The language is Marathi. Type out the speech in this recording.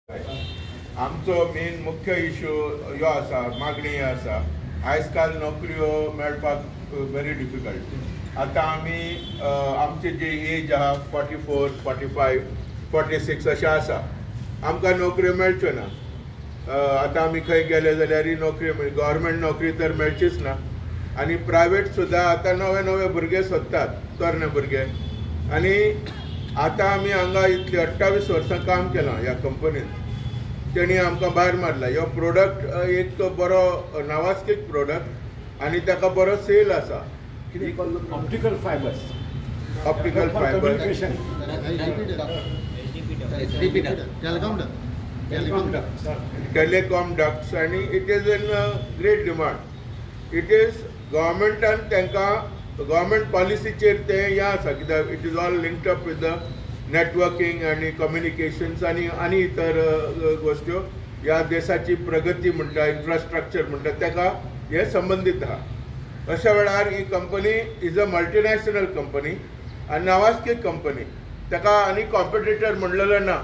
आमचो मेन मुख्य इश्यू ह्यो आसा, मागणी आसा. आयज काल नोकऱ्यो मेळपाक व्हेरी डिफिकल्ट. आतां आमी आमची जी एज आहा 44, 45, 46 अशें आसा, आमकां नोकऱ्यो मेळच्यो ना. आतां आमी खंय गेले जाल्यार नोकरी गव्हर्मेंट नोकरी तर मेळचीच ना. आनी प्रायवेट सुद्दां आतां नवे नवे भुरगे सोदतात, तरणे भुरगे. आनी आतां आमी हांगा इतली 28 वर्सां काम केलां ह्या कंपनीन. तेणी आमकां भायर मारला. ह्यो प्रोडक्ट एक बरो नावाजकीक प्रोडक्ट आनी ताका बरो सेल आसा. Optical fibres, optical fibre, telecom ducts, आनी it is in great demand. It is गव्हर्मेंटान तांकां गव्हर्मेंट पॉलिसीचेर ते हें आसा, कित्याक it is all linked up with the networking आनी कम्युनिकेशन्स आनी इतर गोश्ट्यो. ह्या देशाची प्रगती म्हणटा, इन्फ्रास्ट्रक्चर म्हणटा, ताका हे संबंदीत आहा. अशा वेळार ही company is a multinational company आनी नावाजकीक कंपनी. ताका आनी कॉम्पिटिटर म्हणलेलो ना.